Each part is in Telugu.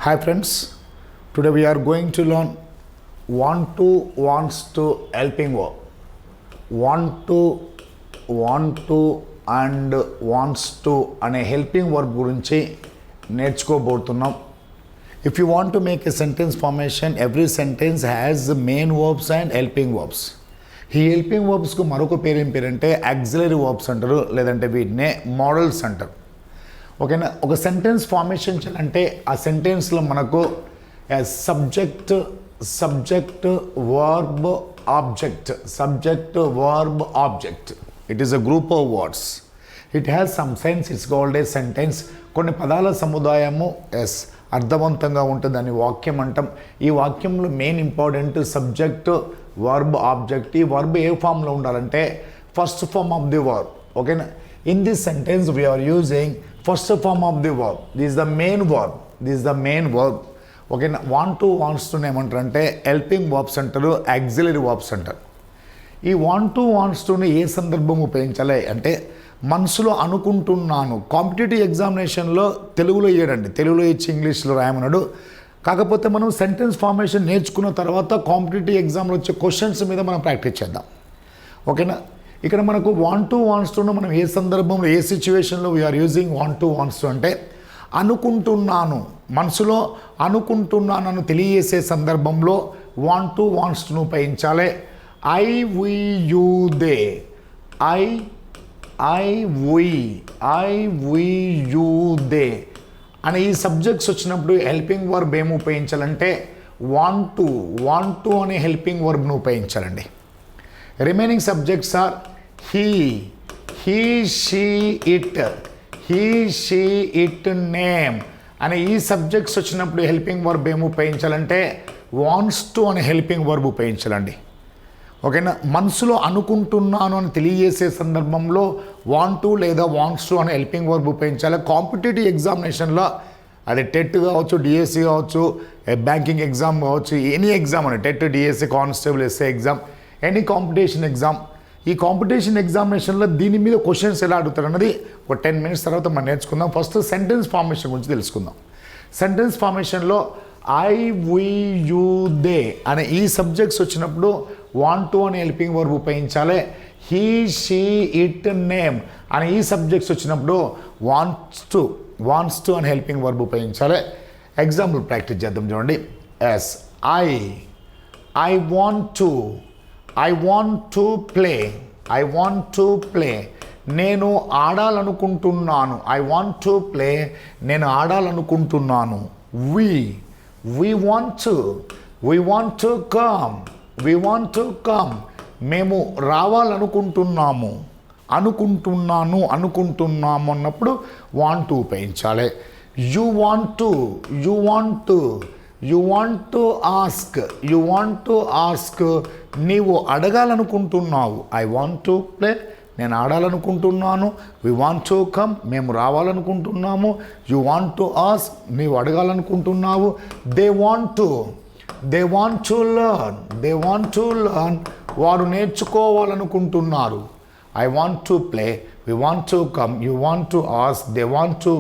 Hi friends, today we are going to learn want to, wants to, helping verb. Want to and wants to అనే హెల్పింగ్ వర్బ్ గురించి నేర్చుకోబోతున్నాం. If you want to make a sentence formation, every sentence has main verbs and helping verbs. ఈ హెల్పింగ్ వర్బ్స్కు మరొక పేరు ఏం పేరంటే ఆక్సిలరీ వర్బ్స్ అంటారు, లేదంటే వీటినే మోడల్స్ అంటారు. ఓకేనా, ఒక సెంటెన్స్ ఫార్మేషన్ చేయాలంటే ఆ సెంటెన్స్లో మనకు subject verb object it is a group of words. It has some sense, it's called a sentence. కొన్ని పదాల సముదాయము అర్థవంతంగా ఉంటుంది, దాన్ని వాక్యం అంటాం. ఈ వాక్యంలో main important subject verb object. ఈ వర్బ్ ఏ ఫామ్లో ఉండాలంటే first form of the verb. ఓకేనా, in this sentence we are using first form of the verb. This is the main verb. ఓకేనా, వాంట్ టు వాంట్స్ టు ఏమంటారంటే హెల్పింగ్ వర్బ్స్ అంటారు, ఆక్సిలరీ వర్బ్స్ అంటారు. ఈ వాంట్ టు వాంట్స్ టుని ఏ సందర్భం ఉపయోగించాలి అంటే మనసులో అనుకుంటున్నాను. కాంపిటేటివ్ ఎగ్జామినేషన్లో తెలుగులో ఇయ్యడండి, తెలుగులో ఇచ్చి ఇంగ్లీష్లో రాయమన్నాడు. కాకపోతే మనం సెంటెన్స్ ఫార్మేషన్ నేర్చుకున్న తర్వాత కాంపిటేటివ్ ఎగ్జామ్లో వచ్చే క్వశ్చన్స్ మీద మనం ప్రాక్టీస్ చేద్దాం. ఓకేనా, ఇక్కడ మనకు వాంట్ టు వాంట్స్ టును మనం ఏ సందర్భంలో ఏ సిచ్యువేషన్లో we are using want to wants to అంటే అనుకుంటున్నాను, మనసులో అనుకుంటున్నాను తెలియజేసే సందర్భంలో వాంట్ టు వాంట్స్ టును ఉపయోగించాలి. I we you they, I we you they అని ఈ సబ్జెక్ట్స్ వచ్చినప్పుడు హెల్పింగ్ వర్బ్ ఏమి ఉపయోగించాలంటే వాంట్ టు అనే హెల్పింగ్ వర్బ్ను ఉపయోగించాలండి. Remaining subjects are he, she, it, name అనే ఈ సబ్జెక్ట్స్ వచ్చినప్పుడు హెల్పింగ్ వర్బ్ ఏమి ఉపయోగించాలంటే వాంట్స్ టు అనే హెల్పింగ్ వర్బ్ ఉపయోగించాలండి. ఓకేనా, మనసులో అనుకుంటున్నాను అని తెలియజేసే సందర్భంలో వాంట్ టు లేదా వాంట్స్ టు అనే హెల్పింగ్ వర్బ్ ఉపయోగించాలి. కాంపిటేటివ్ ఎగ్జామినేషన్లో అది టెట్ కావచ్చు, డిఎస్సి కావచ్చు, బ్యాంకింగ్ ఎగ్జామ్ కావచ్చు, ఎనీ ఎగ్జామ్ అని TET, DSC, constable, SA exam, any competition exam. ఈ కాంపిటీషన్ ఎగ్జామినేషన్లో దీని మీద క్వశ్చన్స్ ఎలా అడుగుతారు అన్నది ఒక 10 minutes తర్వాత మనం నేర్చుకుందాం. ఫస్ట్ సెంటెన్స్ ఫార్మేషన్ గురించి తెలుసుకుందాం. సెంటెన్స్ ఫార్మేషన్లో ఐ వి యూ దే అనే ఈ సబ్జెక్ట్స్ వచ్చినప్పుడు వాంట్ టు అనే హెల్పింగ్ వర్బ్ ఉపయోగించాలి. హీ, షీ, ఇట్, నేమ్ అనే ఈ సబ్జెక్ట్స్ వచ్చినప్పుడు వాంట్స్ టు అనే హెల్పింగ్ వర్బ్ ఉపయోగించాలి. ఎగ్జాంపుల్ ప్రాక్టీస్ చేద్దాం చూడండి. Yes, I want to play, నేను ఆడాలనుకుంటున్నాను. ఐ వాంట్ టు ప్లే, నేను ఆడాలనుకుంటున్నాను. we want to come, మేము రావాలనుకుంటున్నాము. అనుకుంటున్నాను అన్నప్పుడు వాంట్ టు ఉపయోగించాలి. యు వాంట్ టు ఆస్క్, నీవు అడగాలనుకుంటున్నావు. ఐ వాంట్ టు ప్లే, నేను ఆడాలనుకుంటున్నాను. వి వాంట్ టు కమ్, మేము రావాలనుకుంటున్నాము. యు వాంట్ టు ఆస్క్, నీవు అడగాలనుకుంటున్నావు. దే వాంట్ టు లెర్న్, వారు నేర్చుకోవాలనుకుంటున్నారు. I want to play, we want to come, you want to ask, they want to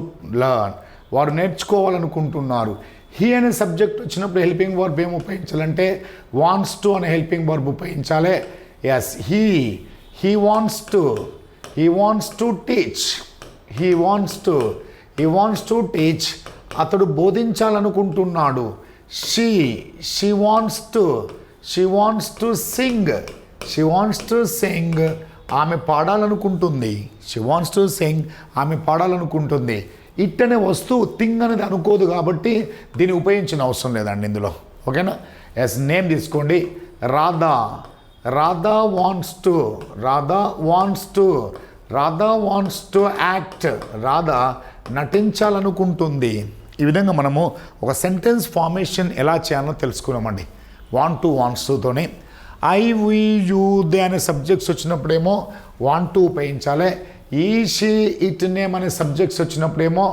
learn, వారు నేర్చుకోవాలనుకుంటున్నారు. హీ అనే సబ్జెక్ట్ వచ్చినప్పుడు హెల్పింగ్ వర్బ్ ఏం ఉపయోగించాలంటే వాంట్స్ టు అనే హెల్పింగ్ వర్బ్ ఉపయోగించాలి. Yes, he wants to teach, అతడు బోధించాలనుకుంటున్నాడు. she wants to sing, ఆమె పాడాలనుకుంటుంది. ఆమె పాడాలనుకుంటుంది. ఇట్ అనే వస్తువు థింగ్ అనేది అనుకోదు కాబట్టి దీన్ని ఉపయోగించిన అవసరం లేదండి ఇందులో. ఓకేనా, ఎస్, నేమ్ తీసుకోండి. Radha wants to act, Radha నటించాలనుకుంటుంది. ఈ విధంగా మనము ఒక సెంటెన్స్ ఫార్మేషన్ ఎలా చేయాలో తెలుసుకున్నామండి వాంట్ టు వాంట్స్ తోనే. ఐ వి యూ దే అనే సబ్జెక్ట్స్ వచ్చినప్పుడేమో వాంట్ టు ఉపయోగించాలి. ఈ, షీ, ఇట్, నేమ్ అనే సబ్జెక్ట్స్ వచ్చినప్పుడేమో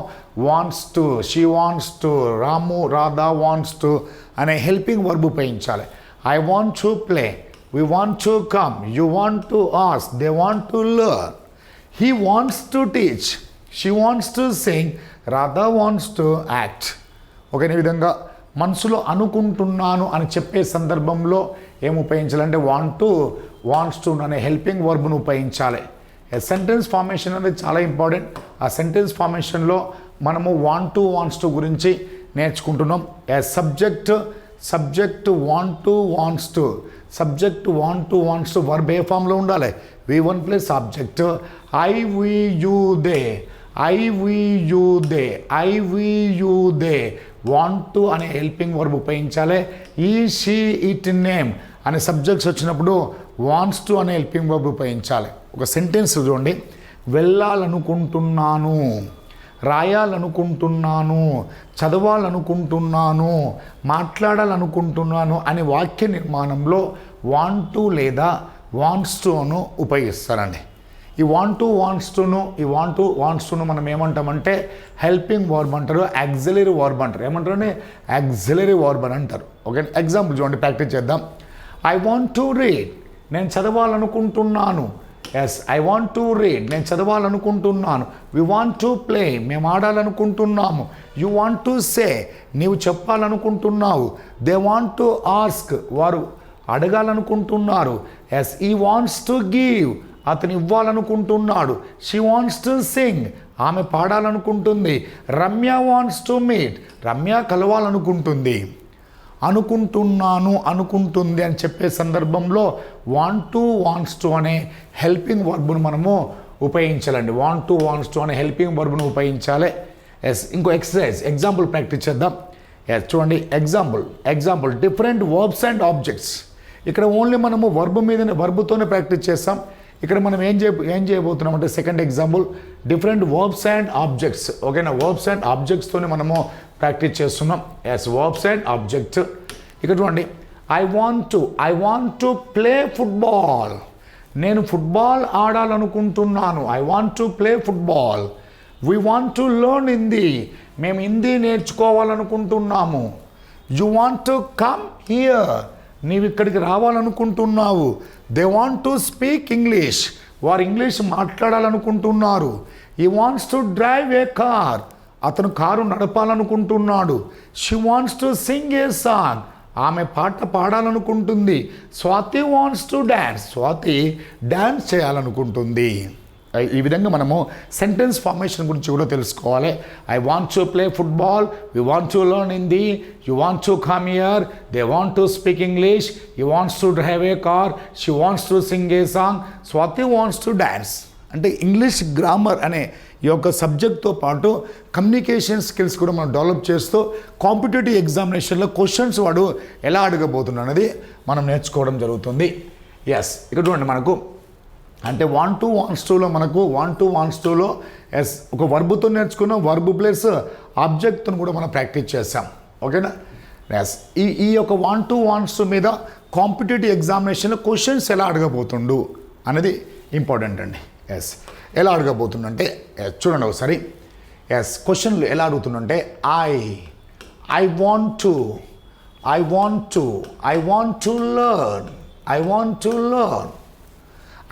wants to, she wants to, Radha wants to అనే హెల్పింగ్ వర్బ్ ఉపయోగించాలి. I want to play, we want to come, you want to ask, they want to learn. He wants to teach, she wants to sing, Radha wants to act. ఓకేనా. ఈ విధంగా మనసులో అనుకుంటున్నాను అని చెప్పే సందర్భంలో ఏం ఉపయోగించాలంటే వాంట్స్ టు అనే హెల్పింగ్ వర్బ్ను ఉపయోగించాలి. సెంటెన్స్ ఫార్మేషన్ అనేది చాలా ఇంపార్టెంట్. ఆ సెంటెన్స్ ఫార్మేషన్లో మనము వాంట్స్ టు గురించి నేర్చుకుంటున్నాం. సబ్జెక్ట్ వాంట్స్ టు వర్బ్ ఏ ఫామ్లో ఉండాలి? V1 plus object. I we you they want to అనే హెల్పింగ్ వర్బ్ ఉపయోగించాలి. ఈ షీ ఇట్ నేమ్ అనే సబ్జెక్ట్స్ వచ్చినప్పుడు వాంట్స్ టు అనే హెల్పింగ్ వర్బ్ ఉపయోగించాలి. ఒక సెంటెన్స్ చూడండి. వెళ్ళాలనుకుంటున్నాను, రాయాలనుకుంటున్నాను, చదవాలనుకుంటున్నాను, మాట్లాడాలనుకుంటున్నాను అనే వాక్య నిర్మాణంలో వాంట్ టు లేదా వాంట్స్ టును ఉపయోగిస్తారండి. ఈ వాంట్స్ టును మనం ఏమంటామంటే హెల్పింగ్ వర్బ్ అంటారు, యాక్సిలరీ వర్బ్ అంటారు. ఏమంటారు? యాక్సిలరీ వర్బ్ అని అంటారు. ఓకే, ఎగ్జాంపుల్ చూడండి, ప్రాక్టీస్ చేద్దాం. ఐ వాంట్ టు రీడ్, నేను చదవాలనుకుంటున్నాను. ఐ వాంట్ టు రీడ్, నేను చదవాలనుకుంటున్నాను. వి వాంట్ టు ప్లే, మేము ఆడాలనుకుంటున్నాము. యు వాంట్ టు సే, నీవు చెప్పాలనుకుంటున్నావు. దే వాంట్ టు ఆస్క్, వారు అడగాలనుకుంటున్నారు. ఈ వాంట్స్ టు గివ్, అతను ఇవ్వాలనుకుంటున్నాడు. షీ వాంట్స్ టు సింగ్, ఆమె పాడాలనుకుంటుంది. Ramya wants to meet, Ramya కలవాలనుకుంటుంది. అనుకుంటుంది అని చెప్పే సందర్భంలో వాంట్స్ టు అనే హెల్పింగ్ వర్బ్ను మనము ఉపయోగించాలండి. వాంట్స్ టు అనే హెల్పింగ్ వర్బ్ను ఉపయోగించాలి. ఇంకో ఎగ్జాంపుల్ ప్రాక్టీస్ చేద్దాం. చూడండి, example different verbs and objects. ఇక్కడ ఓన్లీ మనము వర్బ్తోనే ప్రాక్టీస్ చేస్తాం. ఇక్కడ మనం ఏం చేయబోతున్నాం అంటే second example different verbs and objects. ఓకేనా, వర్బ్స్ అండ్ ఆబ్జెక్ట్స్తోనే మనము ప్రాక్టీస్ చేస్తున్నాం. Verbs and objects. ఇక్కడ చూడండి, I want to play football, నేను ఫుట్బాల్ ఆడాలనుకుంటున్నాను. I want to play football. We want to learn Hindi, మేము హిందీ నేర్చుకోవాలనుకుంటున్నాము. You want to come here, నీవు ఇక్కడికి రావాలనుకుంటున్నావు. They want to speak English, వారు ఇంగ్లీష్ మాట్లాడాలనుకుంటున్నారు. He wants to drive a car, అతను కారు నడపాలనుకుంటున్నాడు. She wants to sing a song, ఆమె పాట పాడాలనుకుంటుంది. Swathi wants to dance, Swathi dance చేయాలనుకుంటుంది. ఈ విధంగా మనము సెంటెన్స్ ఫార్మేషన్ గురించి కూడా తెలుసుకోవాలి. I want to play football, we want to learn Hindi, you want to come here, they want to speak English, you wants to drive a car, she wants to sing a song, Swati wants to dance. అంటే ఇంగ్లీష్ గ్రామర్ అనే ఈ యొక్క సబ్జెక్ట్తో పాటు కమ్యూనికేషన్ స్కిల్స్ కూడా మనం డెవలప్ చేస్తూ కాంపిటేటివ్ ఎగ్జామినేషన్లో క్వశ్చన్స్ వాడు ఎలా అడగబోతున్నాడు అనేది మనం నేర్చుకోవడం జరుగుతుంది. ఇక్కడ చూడండి, మనకు అంటే వాంట్స్ టులో మనకు వాంట్స్ టులో ఒక వర్బుతో నేర్చుకున్నాం. వర్బ్ ప్లస్ ఆబ్జెక్ట్ను కూడా మనం ప్రాక్టీస్ చేసాం. ఓకేనా. ఈ యొక్క వాంట్స్ టు మీద కాంపిటేటివ్ ఎగ్జామినేషన్లో క్వశ్చన్స్ ఎలా అడగబోతుండు అనేది ఇంపార్టెంట్ అండి. ఎలా అడగబోతుందంటే చూడండి ఒకసారి. క్వశ్చన్లు ఎలా అడుగుతుందంటే ఐ వాంట్ టు లెర్న్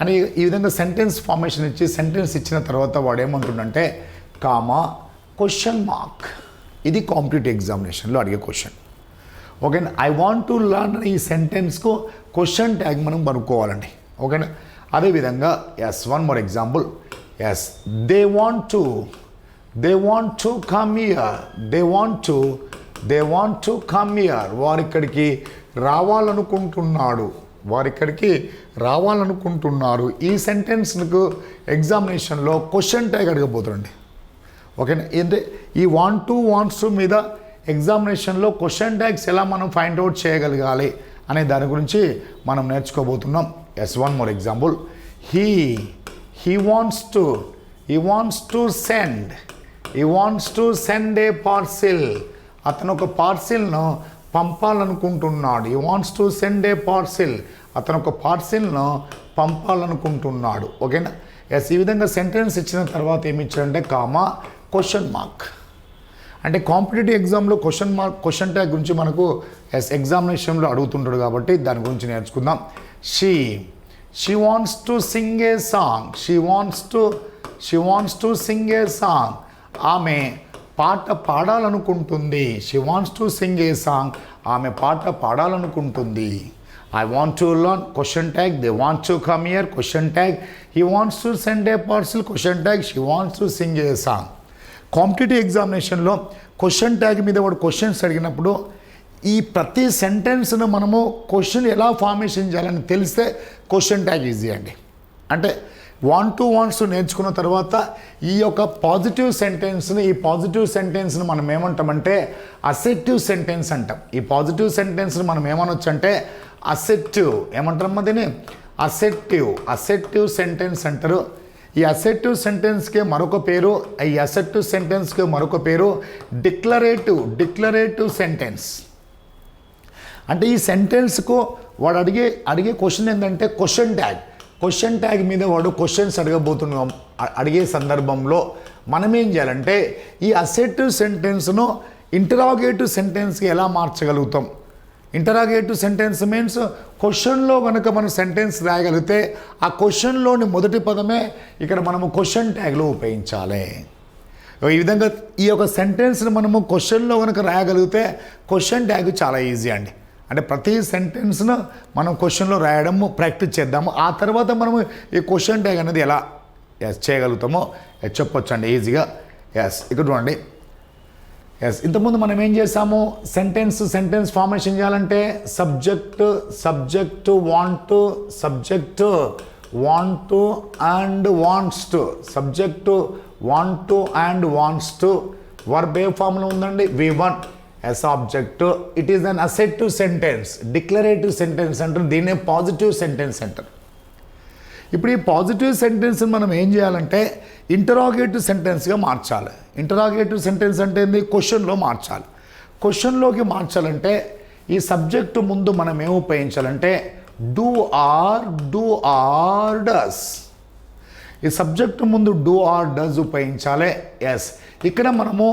అని ఈ విధంగా సెంటెన్స్ ఫార్మేషన్ ఇచ్చి సెంటెన్స్ ఇచ్చిన తర్వాత వాడు ఏమంటుండంటే కామా క్వశ్చన్ మార్క్. ఇది కాంపిటేటివ్ ఎగ్జామినేషన్లో అడిగే క్వశ్చన్. ఓకేనా. ఐ వాంట్ టు లెర్న్ అనే ఈ సెంటెన్స్కు క్వశ్చన్ ట్యాగ్ మనం కనుక్కోవాలండి. ఓకేనా. అదేవిధంగా one more example. They want to come here, they want to come here, వారిక్కడికి రావాలనుకుంటున్నారు. ఈ సెంటెన్స్కు ఎగ్జామినేషన్లో క్వశ్చన్ ట్యాగ్ అడగబోతుందండి. ఓకేనా. అంటే ఈ వాంట్స్ మీద ఎగ్జామినేషన్లో క్వశ్చన్ ట్యాగ్స్ ఎలా మనం ఫైండ్ అవుట్ చేయగలగాలి అనే దాని గురించి మనం నేర్చుకోబోతున్నాం. One more example. He wants to send a parcel, అతను ఒక పార్సిల్ను పంపాలనుకుంటున్నాడు. He wants to send a parcel, అతను ఒక పార్సిల్ను పంపాలనుకుంటున్నాడు. ఓకేనా. ఈ విధంగా సెంటెన్స్ ఇచ్చిన తర్వాత ఏమి ఇచ్చారంటే కామా క్వశ్చన్ మార్క్. అంటే కాంపిటేటివ్ ఎగ్జామ్లో క్వశ్చన్ ట్యాగ్ గురించి మనకు ఎగ్జామినేషన్లో అడుగుతుంటాడు కాబట్టి దాని గురించి నేర్చుకుందాం. She wants to sing a song, ఆమె పాట పాడాలనుకుంటుంది. She wants to sing a song. ఆమె పాట పాడాలనుకుంటుంది. I want to learn, question tag, they want to come here, question tag, he wants to send a parcel, question tag, she wants to sing a song. Competitive ఎగ్జామినేషన్లో క్వశ్చన్ ట్యాగ్ మీద వాడు క్వశ్చన్స్ అడిగినప్పుడు ఈ ప్రతి సెంటెన్స్ను మనము క్వశ్చన్ ఎలా ఫార్మేషన్ చేయాలని తెలిస్తే క్వశ్చన్ ట్యాగ్ ఈజీ అండి. అంటే వాంట్స్ నేర్చుకున్న తర్వాత ఈ యొక్క పాజిటివ్ సెంటెన్స్ని మనం ఏమంటామంటే అసెర్టివ్ సెంటెన్స్ అంటాం. ఈ పాజిటివ్ సెంటెన్స్ని మనం ఏమనొచ్చు అంటే అసెర్టివ్ ఏమంటారమ్మా దీన్ని అసెర్టివ్ సెంటెన్స్ అంటారు. ఈ అసెర్టివ్ సెంటెన్స్కి మరొక పేరు డిక్లరేటివ్ సెంటెన్స్. అంటే ఈ సెంటెన్స్కు వాడు అడిగే క్వశ్చన్ ఏంటంటే క్వశ్చన్ ట్యాగ్ మీద వాడు క్వశ్చన్స్ అడిగే సందర్భంలో మనం ఏం చేయాలంటే ఈ అసెర్టివ్ సెంటెన్స్ను ఇంటరాగేటివ్ సెంటెన్స్కి ఎలా మార్చగలుగుతాం. ఇంటరాగేటివ్ సెంటెన్స్ మీన్స్ క్వశ్చన్లో కనుక మనం సెంటెన్స్ రాయగలిగితే ఆ క్వశ్చన్లోని మొదటి పదమే ఇక్కడ మనము క్వశ్చన్ ట్యాగ్లో ఉపయోగించాలి. ఈ విధంగా ఈ యొక్క సెంటెన్స్ని మనము క్వశ్చన్లో కనుక రాయగలిగితే క్వశ్చన్ ట్యాగ్ చాలా ఈజీ అండి. అంటే ప్రతి సెంటెన్స్ను మనం క్వశ్చన్లో రాయడము ప్రాక్టీస్ చేద్దాము. ఆ తర్వాత మనము ఈ క్వశ్చన్ ట్యాగ్ అనేది ఎలా చేయగలుగుతామో చెప్పొచ్చు అండి ఈజీగా. ఇక్కడ చూడండి. ఇంతకుముందు మనం ఏం చేసాము, సెంటెన్స్ ఫార్మేషన్ చేయాలంటే subject want and wants to verb ఏ ఫామ్లో ఉందండి V1 as object. It is an assertive sentence. Declarative sentence అంటారు, దీన్నే పాజిటివ్ సెంటెన్స్ అంటారు. ఇప్పుడు ఈ పాజిటివ్ సెంటెన్స్ మనం ఏం చేయాలంటే ఇంటరాగేటివ్ సెంటెన్స్గా మార్చాలి. ఇంటరాగేటివ్ సెంటెన్స్ అంటే ఏంది, క్వశ్చన్లో మార్చాలి. క్వశ్చన్లోకి మార్చాలంటే ఈ సబ్జెక్టు ముందు మనం ఏం ఉపయోగించాలంటే డూ ఆర్ డస్. ఈ సబ్జెక్టు ముందు డూ ఆర్ డస్ ఉపయోగించాలి. ఇక్కడ మనము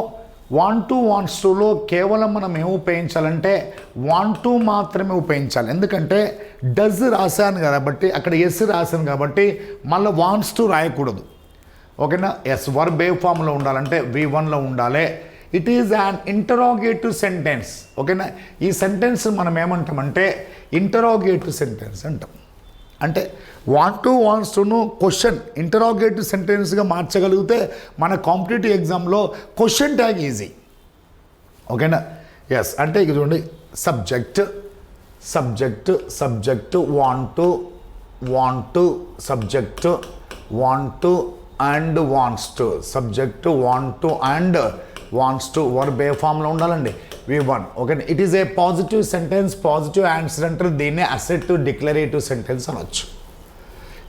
వాంట్స్ టులో కేవలం మనం ఏం ఉపయోగించాలంటే వాంట్ మాత్రమే ఉపయోగించాలి. ఎందుకంటే డస్ రాశాను కాబట్టి అక్కడ ఎస్ రాశాను కాబట్టి మళ్ళీ వాంట్స్ టు రాయకూడదు. ఓకేనా. వర్బ్ ఏ ఫామ్లో ఉండాలంటే V1లో ఉండాలి. It is an interrogative sentence. ఓకేనా. ఈ సెంటెన్స్ మనం ఏమంటామంటే ఇంటరాగేటివ్ సెంటెన్స్ అంటాం. అంటే వాంట్స్ టును క్వశ్చన్ ఇంటరాగేటివ్ సెంటెన్స్గా మార్చగలిగితే మన కాంపిటేటివ్ ఎగ్జామ్లో క్వశ్చన్ ట్యాగ్ ఈజీ. ఓకేనా. అంటే ఇక చూడండి, subject want subject want and wants to verb ఏ ఫామ్లో ఉండాలండి V1. Okay. It is a positive sentence, positive answer అంటారు, దీన్నే అసెర్టివ్ డిక్లరేటివ్ సెంటెన్స్ అనొచ్చు.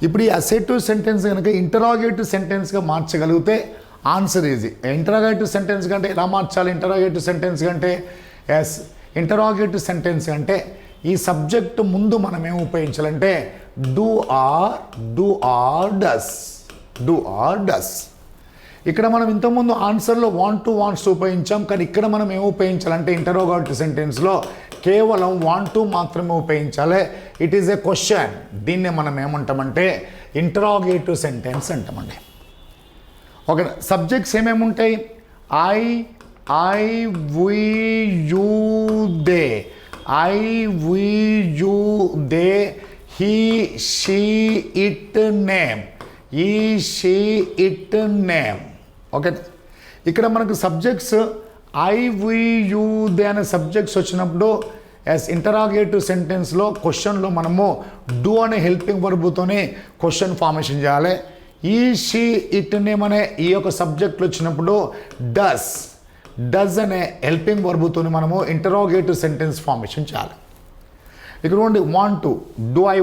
ఇప్పుడు ఈ అసెర్టివ్ సెంటెన్స్ కనుక ఇంటరాగేటివ్ సెంటెన్స్గా మార్చగలిగితే ఆన్సర్ ఈజీ. ఇంటరాగేటివ్ సెంటెన్స్ కంటే ఎలా మార్చాలి? ఇంటరాగేటివ్ సెంటెన్స్ కంటే ఈ సబ్జెక్టు ముందు మనం ఏం ఉపయోగించాలంటే డూ ఆర్ డస్. ఇక్కడ మనం ఇంతకుముందు ఆన్సర్లో వాంట్స్ ఉపయోగించాం, కానీ ఇక్కడ మనం ఏం ఉపయోగించాలంటే ఇంటరాగేటివ్ సెంటెన్స్లో కేవలం వాంట్ మాత్రమే ఉపయోగించాలి. It is a question. దీన్నే మనం ఏమంటామంటే ఇంటరాగేటివ్ సెంటెన్స్ అంటామండి. ఓకే. సబ్జెక్ట్స్ ఏమేమి ఉంటాయి? I we you they he she it name. Okay. ఇక్కడ మనకు subjects I we you they అనే సబ్జెక్ట్స్ వచ్చినప్పుడు ఇంటరాగేటివ్ సెంటెన్స్లో క్వశ్చన్లో మనము డూ అనే హెల్పింగ్ వర్బుతోనే క్వశ్చన్ ఫార్మేషన్ చేయాలి. ఈ షీ ఇట్ నేమ్ అనే ఈ యొక్క సబ్జెక్టులు వచ్చినప్పుడు డస్ అనే హెల్పింగ్ వర్బుతోని మనము ఇంటరాగేటివ్ సెంటెన్స్ ఫార్మేషన్ చేయాలి. ఇక్కడ చూడండి, want do I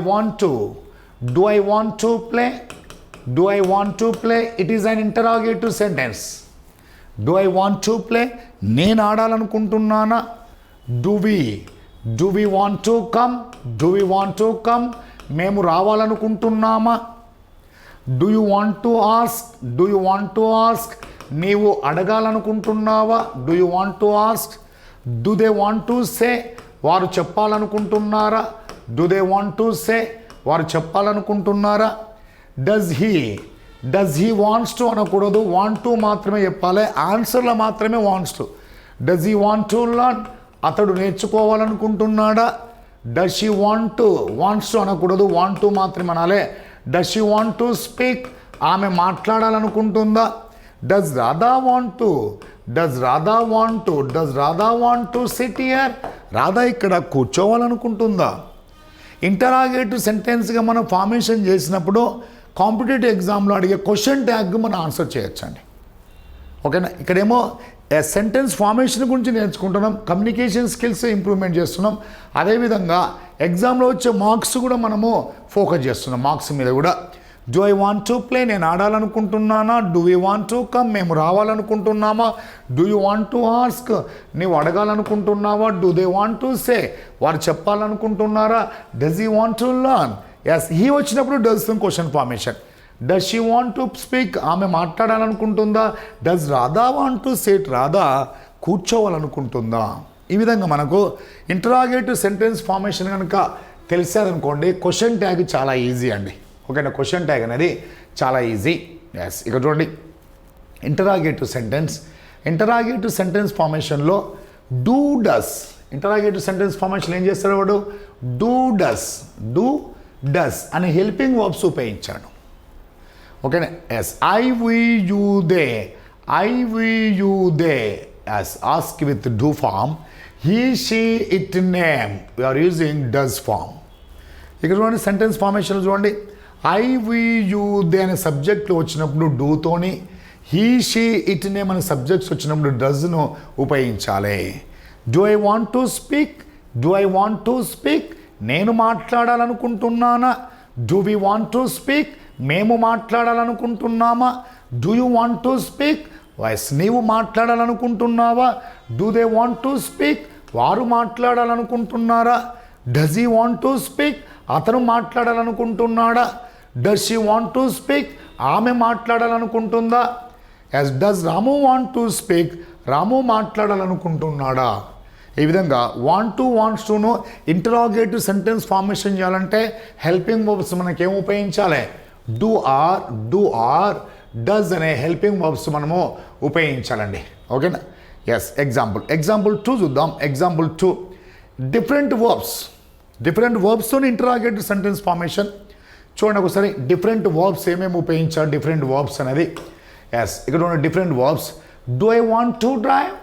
want to play it is an interrogative sentence. Do I want to play, నేను ఆడాలనుకుంటున్నానా. Do we want to come, మేము రావాలనుకుంటున్నామా. Do you want to ask, నీవు అడగాలనుకుంటున్నావా. Do you want to ask. Do they want to say, వారు చెప్పాలనుకుంటున్నారా. Do they want to say, వారు చెప్పాలనుకుంటున్నారా. Does does he wants to అనకూడదు, వాంట్ టు మాత్రమే చెప్పాలి, ఆన్సర్లో మాత్రమే wants to. Does he want to learn, అతడు నేర్చుకోవాలనుకుంటున్నాడా. డస్ షీ వాంట్స్ టు అనకూడదు, వాంట్ టు మాత్రమే అనాలి. Does she want to speak, ఆమె మాట్లాడాలనుకుంటుందా. Does Radha want to sit here, Radha ఇక్కడ కూర్చోవాలనుకుంటుందా. ఇంటరాగేటివ్ సెంటెన్స్గా మనం ఫార్మేషన్ చేసినప్పుడు కాంపిటేటివ్ ఎగ్జామ్లో అడిగే క్వశ్చన్ ట్యాగ్ మనం ఆన్సర్ చేయొచ్చండి. ఓకేనా. ఇక్కడేమో సెంటెన్స్ ఫార్మేషన్ గురించి నేర్చుకుంటున్నాం, కమ్యూనికేషన్ స్కిల్స్ ఇంప్రూవ్మెంట్ చేస్తున్నాం. అదేవిధంగా ఎగ్జామ్లో వచ్చే మార్క్స్ కూడా మనము ఫోకస్ చేస్తున్నాం, మార్క్స్ మీద కూడా. Do I want to play, నేను ఆడాలనుకుంటున్నానా. Do we want to come, మేము రావాలనుకుంటున్నామా. Do you want to ask, నీవు అడగాలనుకుంటున్నావా. Do they want to say, వారు చెప్పాలనుకుంటున్నారా. Does he want to learn, yes he వచ్చినప్పుడు does question formation. Does she want to speak, ఆమె మాట్లాడాలనుకుంటుందా. Does Radha want to sit, Radha కూర్చోవాలనుకుంటుందా. ఈ విధంగా మనకు ఇంటరాగేటివ్ సెంటెన్స్ ఫార్మేషన్ కనుక తెలిసేదనుకోండి, క్వశ్చన్ ట్యాగ్ చాలా ఈజీ అండి. ఓకేనా. క్వశ్చన్ ట్యాగ్ అనేది చాలా ఈజీ. ఎస్ ఇక్కడ చూడండి, ఇంటరాగేటివ్ సెంటెన్స్ ఫార్మేషన్లో డూ ఇంటరాగేటివ్ సెంటెన్స్ ఫార్మేషన్ ఏం చేస్తాడు వాడు. డూ డస్ అనే హెల్పింగ్ వర్బ్స్ ఉపయోగించాడు. ఓకేనా. Yes I we you they yes ask with do form. He she it name, we are using does form. ఇక్కడ చూడండి సెంటెన్స్ ఫార్మేషన్ చూడండి, ఐ వి యూ దే అనే సబ్జెక్టులు వచ్చినప్పుడు డూతోని, హీ షీ ఇట్ నేమ్ అనే సబ్జెక్ట్స్ వచ్చినప్పుడు డస్ను ఉపయోగించాలి. Do I want to speak, నేను మాట్లాడాలనుకుంటున్నానా. Do we want to speak, మేము మాట్లాడాలనుకుంటున్నామా. Do you want to speak, voice నీవు మాట్లాడాలనుకుంటున్నావా. Do they want to speak, వారు మాట్లాడాలనుకుంటున్నారా. Does he want to speak, అతను మాట్లాడాలనుకుంటున్నాడా. Does she want to speak, ఆమె మాట్లాడాలనుకుంటుందా. Yes does Ramu want to speak, Ramu మాట్లాడాలనుకుంటున్నాడా. ఈ విధంగా వాంట్స్ టును ఇంటరాగేటివ్ సెంటెన్స్ ఫార్మేషన్ చేయాలంటే హెల్పింగ్ వర్బ్స్ మనకేం ఉపయోగించాలి. డూ ఆర్ డస్ అనే హెల్పింగ్ వర్బ్స్ మనము ఉపయోగించాలండి. ఓకేనా. ఎస్ ఎగ్జాంపుల్ 2 చూద్దాం. Example 2, different వర్బ్స్తో interrogative sentence formation చూడండి ఒకసారి. డిఫరెంట్ వర్బ్స్ ఏమేమి ఉపయోగించారు, డిఫరెంట్ వర్బ్స్ అనేది. ఎస్ ఇక్కడ ఉన్న different verbs. Do I want to drive,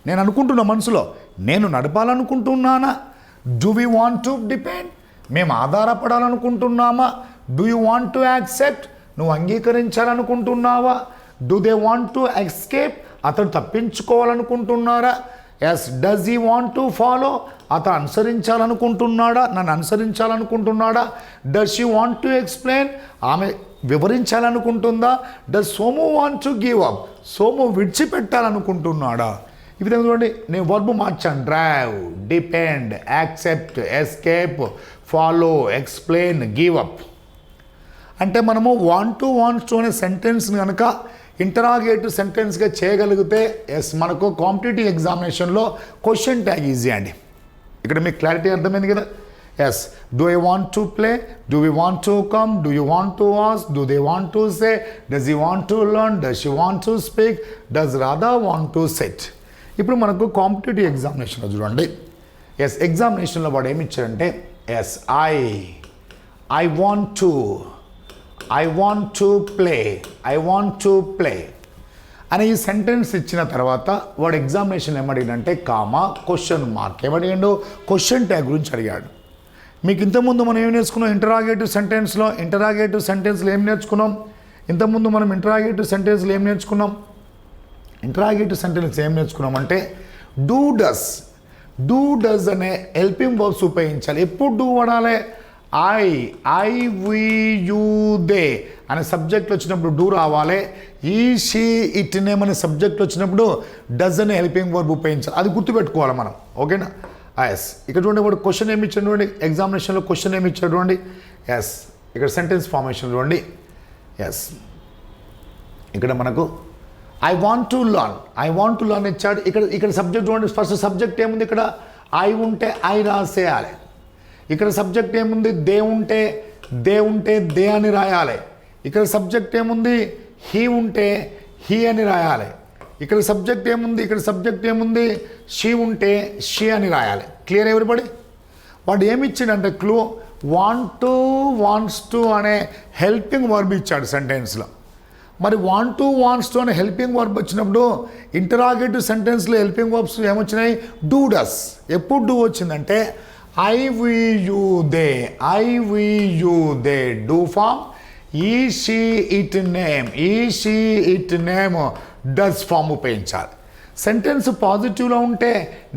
నేను అనుకుంటున్నా మనసులో, నేను నడపాలనుకుంటున్నానా. Do we want to depend, మేము ఆధారపడాలనుకుంటున్నామా. Do you want to accept, నువ్వు అంగీకరించాలనుకుంటున్నావా. Do they want to escape, అతడు తప్పించుకోవాలనుకుంటున్నారా. Yes does he want to follow, అతను అనుసరించాలనుకుంటున్నాడా, నన్ను అనుసరించాలనుకుంటున్నాడా. Does she want to explain, ఆమె వివరించాలనుకుంటుందా. Does Somu want to give up, Somu విడిచిపెట్టాలనుకుంటున్నాడా. ఈ విధంగా చూడండి, నేను వర్బ్ మార్చాను. Drive, depend, accept, escape, follow, explain, give up. అంటే మనము వాంట్స్ టు అనే సెంటెన్స్ని కనుక ఇంటరాగేటివ్ సెంటెన్స్గా చేయగలిగితే ఎస్ మనకు కాంపిటేటివ్ ఎగ్జామినేషన్లో క్వశ్చన్ ట్యాగ్ ఈజీ అండి. ఇక్కడ మీకు క్లారిటీ అర్థమైంది కదా. Yes do I want to play, do we want to come, do you want to ask, do they want to say, does he want to learn, does she want to speak, does Radha want to set. ఇప్పుడు మనకు కాంపిటేటివ్ ఎగ్జామినేషన్లో చూడండి. ఎస్ ఎగ్జామినేషన్లో వాడు ఏమి ఇచ్చాడంటే yes I want to play అని ఈ సెంటెన్స్ ఇచ్చిన తర్వాత వాడు ఎగ్జామినేషన్ ఏమడిగాడంటే కామా క్వశ్చన్ మార్క్ ఏమడిగాడు, క్వశ్చన్ ట్యాగ్ గురించి అడిగాడు. మీకు ఇంతకుముందు మనం ఏం నేర్చుకున్నాం ఇంటరాగేటివ్ సెంటెన్స్లో ఏం నేర్చుకున్నాం. ఇంతకుముందు మనం ఇంటరాగేటివ్ సెంటెన్స్లో ఏం నేర్చుకున్నాం అంటే డూ డస్ అనే హెల్పింగ్ వర్బ్స్ ఉపయోగించాలి. ఎప్పుడు డూ వాడాలి. ఐ వి యూ దే అనే సబ్జెక్ట్ వచ్చినప్పుడు డూ రావాలి. ఈ షీ ఇట్ నేమ్ అనే సబ్జెక్ట్ వచ్చినప్పుడు డస్ అనే హెల్పింగ్ వర్బ్ ఉపయోగించాలి. అది గుర్తుపెట్టుకోవాలి మనం. ఓకేనా. ఎస్ ఇక్కడ చూడండి వాడు క్వశ్చన్ ఏమి ఇచ్చాడు చూడండి, ఎగ్జామినేషన్లో క్వశ్చన్ ఏమి ఇచ్చాడు చూడండి. ఎస్ ఇక్కడ సెంటెన్స్ ఫార్మేషన్ చూడండి. ఎస్ ఇక్కడ మనకు ఐ వాంట్ టు లర్న్ ఇచ్చాడు. ఇక్కడ సబ్జెక్ట్ చూడండి. ఫస్ట్ సబ్జెక్ట్ ఏముంది, ఇక్కడ ఐ ఉంటే ఐ రాసేయాలి. ఇక్కడ సబ్జెక్ట్ ఏముంది, దే ఉంటే దే అని రాయాలి. ఇక్కడ సబ్జెక్ట్ ఏముంది, హీ ఉంటే హీ అని రాయాలి. ఇక్కడ సబ్జెక్ట్ ఏముంది, ఇక్కడ సబ్జెక్ట్ ఏముంది, షీ ఉంటే షీ అని రాయాలి. Clear everybody? వాడు ఏమి ఇచ్చాడంటే క్లూ, వాంట్స్ టు అనే హెల్పింగ్ వర్బ్ ఇచ్చాడు సెంటెన్స్లో. మరి వాంట్స్ టు అనే హెల్పింగ్ వర్బ్ వచ్చినప్పుడు ఇంటరాగేటివ్ సెంటెన్స్లో హెల్పింగ్ వర్బ్స్ ఏమొచ్చినాయి, డూ డస్. ఎప్పుడు డూ వచ్చిందంటే I we you they do form, he she it name does form ఉపయోగించాలి. సెంటెన్స్ పాజిటివ్లో ఉంటే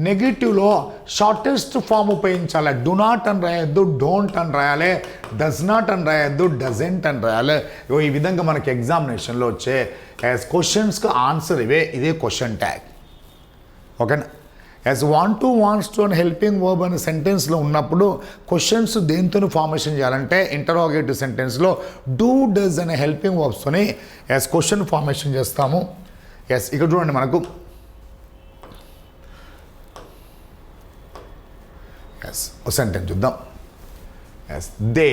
నెగిటివ్లో షార్టెస్ట్ ఫామ్ ఉపయోగించాలి. డు నాట్ అని రాయొద్దు, డోంట్ అని రాయాలి, డస్ నాట్ అని రాయొద్దు, డజెంట్ అని రాయాలి. ఈ విధంగా మనకి ఎగ్జామినేషన్లో వచ్చే యాజ్ క్వశ్చన్స్కి ఆన్సర్ ఇదే క్వశ్చన్ ట్యాగ్. ఓకేనా? యాజ్ వాంట్స్ టు అని హెల్పింగ్ వర్బ్ అనే సెంటెన్స్లో ఉన్నప్పుడు క్వశ్చన్స్ దేంతో ఫార్మేషన్ చేయాలంటే ఇంటరాగేటివ్ సెంటెన్స్లో డూ డస్ అనే హెల్పింగ్ వర్బ్స్తోని యాజ్ క్వశ్చన్ ఫార్మేషన్ చేస్తాము. ఎస్, ఇక్కడ చూడండి మనకు ఎస్ ఒక సెంటెన్స్ చూద్దాం. Yes, they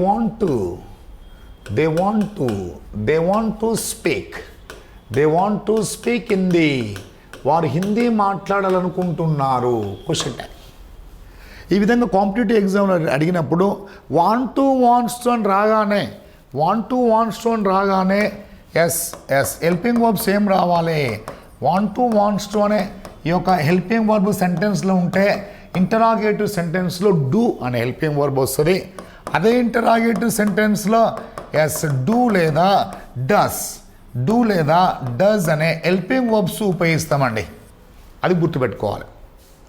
want to speak Hindi. వారు హిందీ మాట్లాడాలనుకుంటున్నారు. Question tag. ఈ విధంగా కాంపిటేటివ్ ఎగ్జామ్లో అడిగినప్పుడు వాంట్స్ టు అని రాగానే ఎస్ హెల్పింగ్ వర్బ్స్ ఏం రావాలి, వాంట్స్ టు అనే ఈ యొక్క హెల్పింగ్ వర్బ్ సెంటెన్స్లో ఉంటే ఇంటరాగేటివ్ సెంటెన్స్లో డూ అనే హెల్పింగ్ వర్బ్ వస్తుంది. అదే ఇంటరాగేటివ్ సెంటెన్స్లో ఎస్ డూ లేదా డస్ అనే హెల్పింగ్ వర్బ్స్ ఉపయోగిస్తామండి. అది గుర్తుపెట్టుకోవాలి.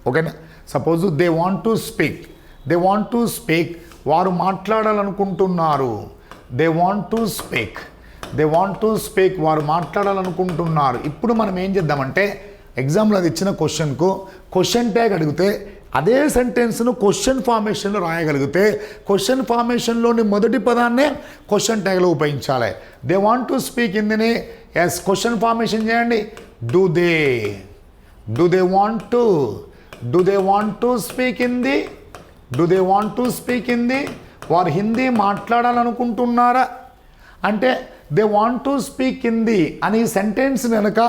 ఓకేనా? Suppose they want to speak వారు మాట్లాడాలనుకుంటున్నారు. దే వాంట్ టు స్పీక్ వారు మాట్లాడాలనుకుంటున్నారు. ఇప్పుడు మనం ఏం చేద్దామంటే ఎగ్జామ్లో అది ఇచ్చిన క్వశ్చన్కు క్వశ్చన్ ట్యాగ్ అడిగితే అదే సెంటెన్స్ను క్వశ్చన్ ఫార్మేషన్లో రాయగలిగితే క్వశ్చన్ ఫార్మేషన్లోని మొదటి పదాన్నే క్వశ్చన్ ట్యాగ్లో ఉపయోగించాలి. దే వాంట్ టు స్పీక్ హిందీని ఎస్ క్వశ్చన్ ఫార్మేషన్ చేయండి. Do they want to speak Hindi. వారు హిందీ మాట్లాడాలనుకుంటున్నారా అంటే they want to speak Hindi అని సెంటెన్స్ కనుక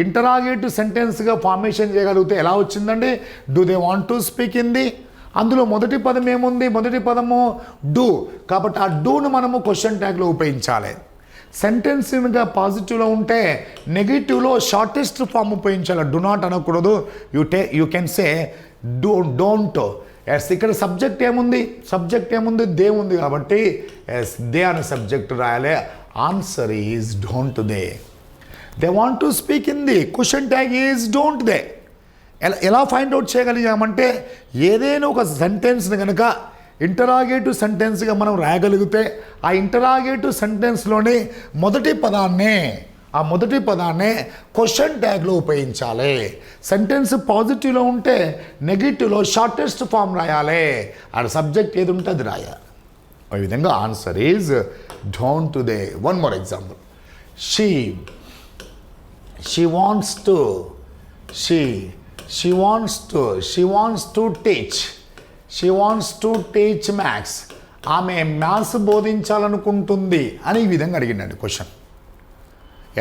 ఇంటరాగేటివ్ సెంటెన్స్గా ఫార్మేషన్ చేయగలిగితే ఎలా వచ్చిందండి, do they want to speak Hindi. అందులో మొదటి పదం ఏముంది, మొదటి పదము డూ. కాబట్టి ఆ డూను మనము క్వశ్చన్ ట్యాగ్లో ఉపయోగించాలి. సెంటెన్స్ కనుక పాజిటివ్లో ఉంటే నెగిటివ్లో షార్టెస్ట్ ఫామ్ ఉపయోగించాలి. డు నాట్ అనకూడదు. You can say don't. Yes, ఇక్కడ సబ్జెక్ట్ ఏముంది, దే ఉంది కాబట్టి ఎస్ దే అనే సబ్జెక్ట్ రాయాలి. Answer is don't they. They want to speak Hindi, question tag is don't they. ఎలా ఫైండ్ అవుట్ చేయగలిగామంటే ఏదైనా ఒక సెంటెన్స్ని కనుక ఇంటరాగేటివ్ సెంటెన్స్గా మనం రాయగలిగితే ఆ ఇంటరాగేటివ్ సెంటెన్స్లోని మొదటి పదాన్నే క్వశ్చన్ ట్యాగ్లో ఉపయోగించాలి. సెంటెన్స్ పాజిటివ్లో ఉంటే నెగిటివ్లో షార్టెస్ట్ ఫామ్ రాయాలి. ఆ సబ్జెక్ట్ ఏది ఉంటే అది రాయాలి. ఈ విధంగా answer is don't they. One more example. She wants to teach maths. ఆమె మ్యాథ్స్ బోధించాలనుకుంటుంది అని ఈ విధంగా అడిగిందండి క్వశ్చన్.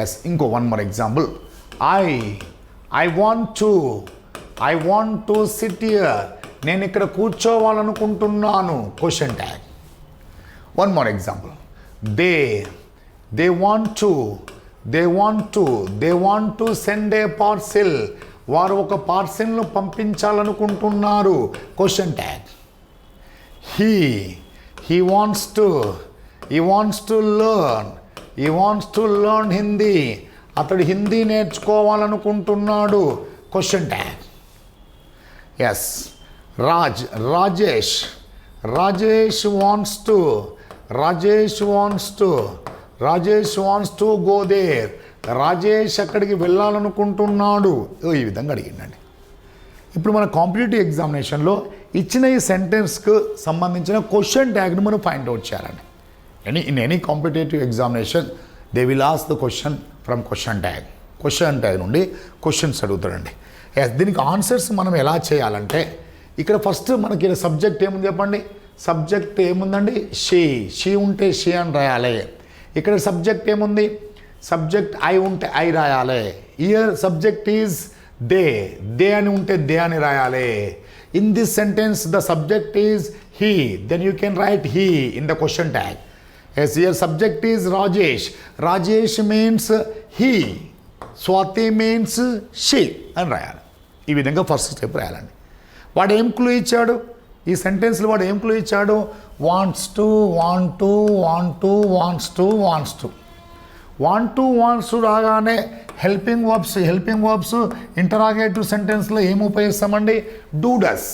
ఎస్, ఇంకో one more example. I want to sit here. నేను ఇక్కడ కూర్చోవాలనుకుంటున్నాను. Question tag. One more example. They want to send a parcel. వారు ఒక పార్సెల్ను పంపించాలనుకుంటున్నారు. Question tag. He wants to learn Hindi. అతడు హిందీ నేర్చుకోవాలనుకుంటున్నాడు. Question tag. Yes, Rajesh wants to go there. Rajesh అక్కడికి వెళ్ళాలనుకుంటున్నాడు. ఈ విధంగా అడిగిందండి. ఇప్పుడు మన కాంపిటేటివ్ ఎగ్జామినేషన్లో ఇచ్చిన ఈ సెంటెన్స్కు సంబంధించిన క్వశ్చన్ ట్యాగ్ను మనం ఫైండ్ అవుట్ చేయాలండి. In any competitive examination they will ask the question from question tag నుండి క్వశ్చన్స్ అడుగుతాడండి. దీనికి ఆన్సర్స్ మనం ఎలా చేయాలంటే ఇక్కడ ఫస్ట్ మనకి సబ్జెక్ట్ ఏముంది చెప్పండి. సబ్జెక్ట్ ఏముందండి షీ ఉంటే షీ అని రాయాలి. ఇక్కడ సబ్జెక్ట్ ఏముంది సబ్జెక్ట్ ఐ ఉంటే ఐ రాయాలి. హియర్ సబ్జెక్ట్ ఈజ్ దే అని ఉంటే దే అని రాయాలి. In this sentence the subject is he, then you can write he in the question tag. Yes here subject is Rajesh means he, Swati means she అని రాయాలి. ఈ విధంగా ఫస్ట్ స్టెప్ రాయాలండి. వాడు ఏం క్లూ ఇచ్చాడు ఈ సెంటెన్స్లో, వాడు ఏం క్లూ ఇచ్చాడు వాంట్స్ టు రాగానే హెల్పింగ్ వర్బ్స్ ఇంటరాగేటివ్ సెంటెన్స్లో ఏం ఉపయోగిస్తామండి డూ డస్.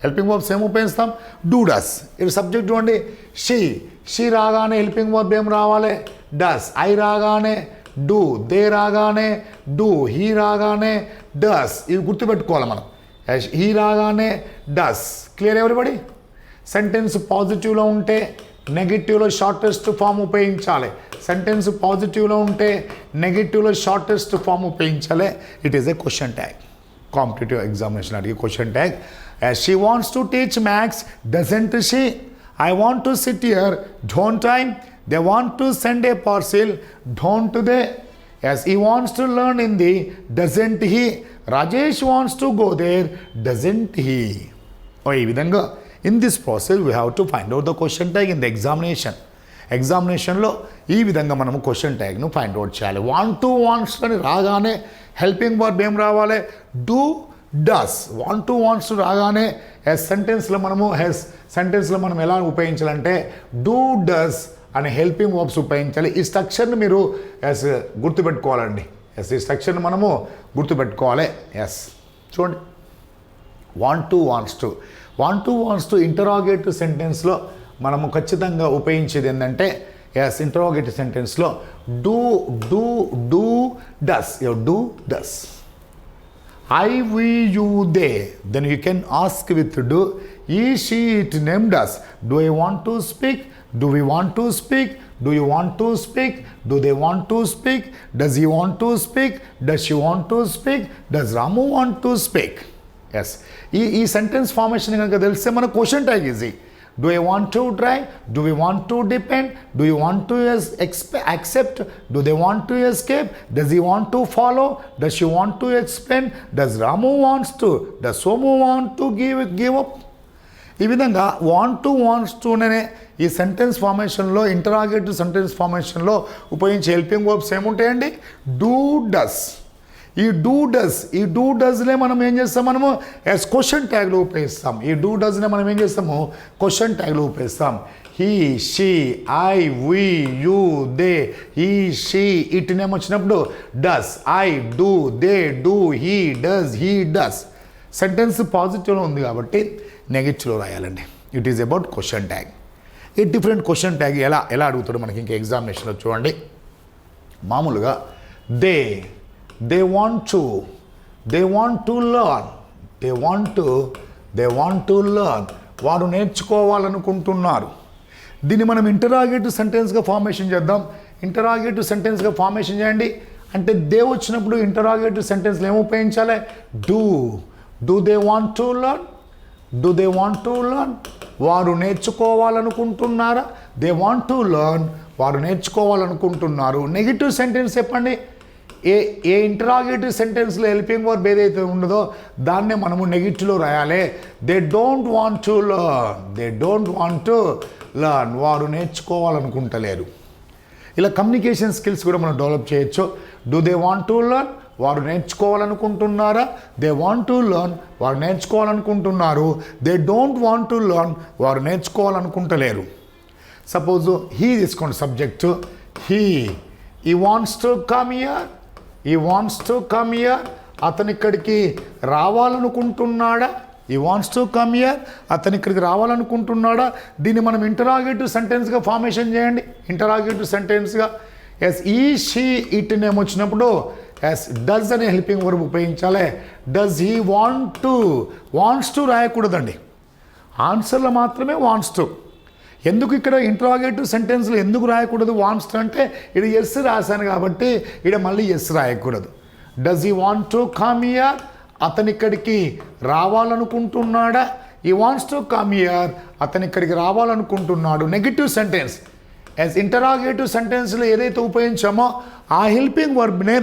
హెల్పింగ్ వర్బ్స్ ఏం ఉపయోగిస్తాం డూ డస్. ఇది సబ్జెక్ట్ చూడండి షీ రాగానే హెల్పింగ్ వర్బ్ ఏం రావాలి డస్. ఐ రాగానే డూ, దే రాగానే డూ, హీ రాగానే డస్. ఇవి గుర్తుపెట్టుకోవాలి మనం. హీ రాగానే డస్. Clear everybody? సెంటెన్స్ పాజిటివ్లో ఉంటే నెగిటివ్లో షార్టెస్ట్ ఫామ్ ఉపయోగించాలి. సెంటెన్స్ పాజిటివ్లో ఉంటే నెగిటివ్లో షార్టెస్ట్ ఫామ్ ఉపయోగించాలి. It is a question tag. Competitive examination అడిగే question tag. She wants to teach maths doesn't she. I want to sit here don't I. They want to send a parcel don't they. Yes, he wants to learn Hindi, doesn't he? Rajesh wants to go there, doesn't he? ఈ విధంగా in this process we have to find out the question tag in the examination. ఎగ్జామినేషన్లో ఈ విధంగా మనము క్వశ్చన్ ట్యాగ్ను ఫైండ్ అవుట్ చేయాలి. వాంట్స్ అని రాగానే హెల్పింగ్ వర్బ్ ఏం రావాలి డూ డస్. వాంట్స్ రాగానే సెంటెన్స్లో మనం ఎలా ఉపయోగించాలంటే డూ డస్ అనే హెల్పింగ్ వర్బ్స్ ఉపయోగించాలి. ఈ స్ట్రక్చర్ని మీరు గుర్తుపెట్టుకోవాలండి. ఈ స్ట్రక్చర్ని మనము గుర్తుపెట్టుకోవాలి. చూడండి వాంట్స్ టు ఇంటరాగేటివ్ సెంటెన్స్లో మనము ఖచ్చితంగా ఉపయోగించేది ఏంటంటే ఇంటరాగేటివ్ సెంటెన్స్లో do does. I, we, you, they. Then you can ask with do. He, she, it, named us. Do I want to speak? Do we want to speak? Do you want to speak? Do they want to speak? Does he want to speak? Does she want to speak? Does Ramu want to speak? Yes. ఈ సెంటెన్స్ ఫార్మేషన్ కనుక తెలిస్తే మన question tag easy. Do I want to drive? Do we want to depend? Do you want to accept? Do they want to escape? Does he want to follow? Does she want to explain? Does Ramu wants to? Does Somu want to give up? ఈ విధంగా వాంట్స్ టు అనే ఈ సెంటెన్స్ ఫార్మేషన్లో ఇంటరాగేటివ్ సెంటెన్స్ ఫార్మేషన్లో ఉపయోగించే హెల్పింగ్ వర్బ్స్ ఏముంటాయండి డూ డస్. ఈ డూ డస్లే మనం ఏం చేస్తాం మనము క్వశ్చన్ ట్యాగ్లో ఉపయోగిస్తాం. ఈ డూ డస్నే మనం ఏం చేస్తాము క్వశ్చన్ ట్యాగ్లో ఉపయోగిస్తాం. He, she, I, we, you, they. He, she, it name వచ్చినప్పుడు does. I do, they do, he does, he does. Sentence పాజిటివ్లో ఉంది కాబట్టి నెగిటివ్లో రాయాలండి. It is about question tag. ఈ డిఫరెంట్ క్వశ్చన్ ట్యాగ్ ఎలా అడుగుతాడు మనకి ఇంకా ఎగ్జామినేషన్లో చూడండి. మామూలుగా దే వాంట్ టు లర్న్. వారు నేర్చుకోవాలనుకుంటున్నారు. దీన్ని మనం ఇంటరాగేటివ్ సెంటెన్స్గా ఫార్మేషన్ చేద్దాం. ఇంటరాగేటివ్ సెంటెన్స్గా ఫార్మేషన్ చేయండి అంటే దే వచ్చినప్పుడు ఇంటరాగేటివ్ సెంటెన్స్లో ఏమి ఉపయోగించాలి do they want to learn. వారు నేర్చుకోవాలనుకుంటున్నారా? They want to learn. వారు నేర్చుకోవాలనుకుంటున్నారు. నెగిటివ్ సెంటెన్స్ చెప్పండి. ఏ ఇంటరాగేటివ్ సెంటెన్స్లో హెల్పింగ్ వర్బ్ ఏదైతే ఉండదో దాన్నే మనము నెగిటివ్లో రాయాలి. They don't want to learn. వారు నేర్చుకోవాలనుకుంటలేరు. ఇలా కమ్యూనికేషన్ స్కిల్స్ కూడా మనం డెవలప్ చేయొచ్చు. Do they want to learn. వారు నేర్చుకోవాలనుకుంటున్నారా? They want to learn. వారు నేర్చుకోవాలనుకుంటున్నారు. They don't want to learn. వారు నేర్చుకోవాలనుకుంటలేరు. సపోజ్ హీ తీసుకోండి subject. He wants to come here. అతను ఇక్కడికి రావాలనుకుంటున్నాడా? అతను ఇక్కడికి రావాలనుకుంటున్నాడా? దీన్ని మనం ఇంటరాగేటివ్ సెంటెన్స్గా ఫార్మేషన్ చేయండి. ఇంటరాగేటివ్ సెంటెన్స్గా ఈ, షీ, ఇట్ నేమ్ వచ్చినప్పుడు డస్ అనే హెల్పింగ్ వర్బ్ ఉపయోగించాలి. డస్ హీ వాంట్స్ టు రాయకూడదండి. ఆన్సర్లో మాత్రమే వాంట్స్ టు. ఎందుకు ఇక్కడ ఇంటరాగేటివ్ సెంటెన్స్లో ఎందుకు రాయకూడదు వాంట్స్ టు అంటే ఇది ఎస్ రాశాను కాబట్టి ఇక్కడ మళ్ళీ ఎస్ రాయకూడదు. Does he want to come here. అతను ఇక్కడికి రావాలనుకుంటున్నాడా? ఈ వాంట్స్ టు కమ్ హియర్, అతను ఇక్కడికి రావాలనుకుంటున్నాడు. Negative sentence. యాజ్ ఇంటరాగేటివ్ సెంటెన్స్లో ఏదైతే ఉపయోగించామో ఆ హెల్పింగ్ వర్బ్నే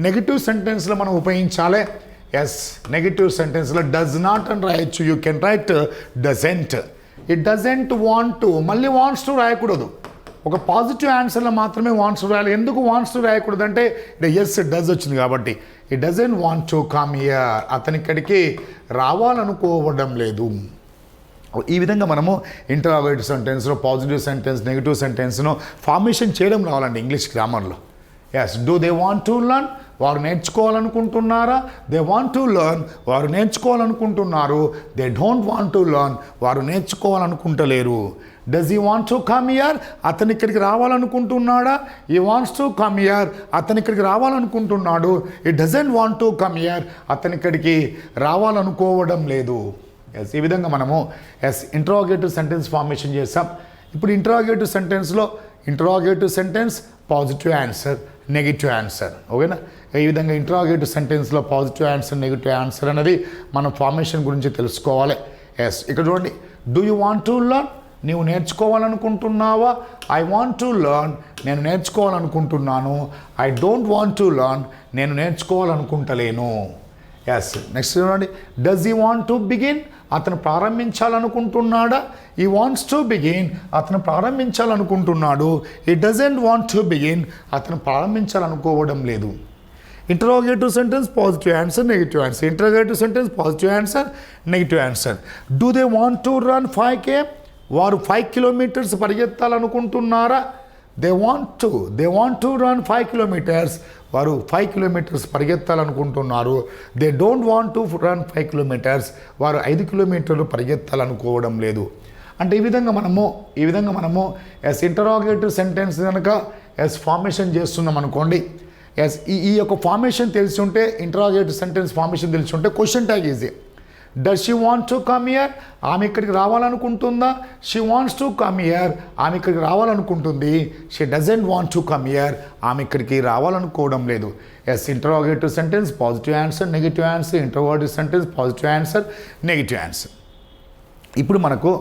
నెగిటివ్ సెంటెన్స్లో మనం ఉపయోగించాలి. ఎస్, నెగిటివ్ సెంటెన్స్లో డస్ నాట్ అని రాయొచ్చు. You can write doesn't. It doesn't want to, మళ్ళీ వాంట్స్ టు రాయకూడదు. ఒక పాజిటివ్ ఆన్సర్లో మాత్రమే వాంట్స్ టు రాయాలి. ఎందుకు వాంట్స్ టు రాయకూడదు అంటే ఎస్ డస్ వచ్చింది కాబట్టి. It doesn't want to come here, అతని ఇక్కడికి రావాలనుకోవడం లేదు. ఈ విధంగా మనము ఇంటరాగేటివ్ సెంటెన్స్లో పాజిటివ్ సెంటెన్స్, నెగిటివ్ సెంటెన్స్ను ఫార్మేషన్ చేయడం రావాలండి ఇంగ్లీష్ గ్రామర్లో. Yes, do they want to learn, వారు నేర్చుకోవాలనుకుంటున్నారా? దే వాంట్ టు లర్న్, వారు నేర్చుకోవాలనుకుంటున్నారు. They don't want to learn, వారు నేర్చుకోవాలనుకుంటలేరు. Does he want to come here, అతను ఇక్కడికి రావాలనుకుంటున్నాడా? ఈ వాంట్స్ టు కమ్ హియర్, అతను ఇక్కడికి రావాలనుకుంటున్నాడు. It doesn't want to come here, అతను ఇక్కడికి రావాలనుకోవడం లేదు. ఎస్, ఈ విధంగా మనము ఇంటరాగేటివ్ సెంటెన్స్ ఫార్మేషన్ చేసాం. ఇప్పుడు ఇంటరాగేటివ్ సెంటెన్స్లో interrogative sentence, positive answer, negative answer. ఓకేనా? ఈ విధంగా ఇంటరాగేటివ్ సెంటెన్స్లో పాజిటివ్ ఆన్సర్, నెగిటివ్ ఆన్సర్ అనేది మనం ఫార్మేషన్ గురించి తెలుసుకోవాలి. ఎస్, ఇక్కడ చూడండి. Do you want to learn, నీవు నేర్చుకోవాలనుకుంటున్నావా? ఐ వాంట్ టు లర్న్, నేను నేర్చుకోవాలనుకుంటున్నాను. I don't want to learn, నేను నేర్చుకోవాలనుకుంటలేను. ఎస్, నెక్స్ట్ చూడండి. Does he want to begin, అతను ప్రారంభించాలనుకుంటున్నాడా? ఈ వాంట్స్ టు బిగిన్, అతను ప్రారంభించాలనుకుంటున్నాడు. ఈ డజంట్ వాంట్ టు బిగిన్, అతను ప్రారంభించాలనుకోవడం లేదు. Interrogative sentence, positive answer, negative answer. Interrogative sentence, positive answer, negative answer. Do they want to run 5K, వారు 5 కిలోమీటర్స్ పరిగెత్తాలనుకుంటున్నారా? They want to run 5 kilometres, వారు 5 కిలోమీటర్స్ పరిగెత్తాలనుకుంటున్నారు. They don't want to run 5 kilometres, వారు 5 కిలోమీటర్లు పరిగెత్తాలనుకోవడం లేదు. అంటే ఈ విధంగా మనము ఎస్ ఇంటరాగేటివ్ సెంటెన్స్ కనుక ఎస్ ఫార్మేషన్ చేస్తున్నాం అనుకోండి. ఎస్, ఈ యొక్క ఫార్మేషన్ తెలిసి ఉంటే, ఇంటరాగేటివ్ సెంటెన్స్ ఫార్మేషన్ తెలిసి ఉంటే question tag easy. Does she want to come here, ఆమె ఇక్కడికి రావాలనుకుంటుందా? She wants to come here, ఆమె ఇక్కడికి రావాలనుకుంటుంది. She doesn't want to come here, ఆమె ఇక్కడికి రావాలనుకోవడం లేదు. Yes, interrogative sentence, positive answer, negative answer. Interrogative sentence, positive answer, negative answer. ఇప్పుడు మనకు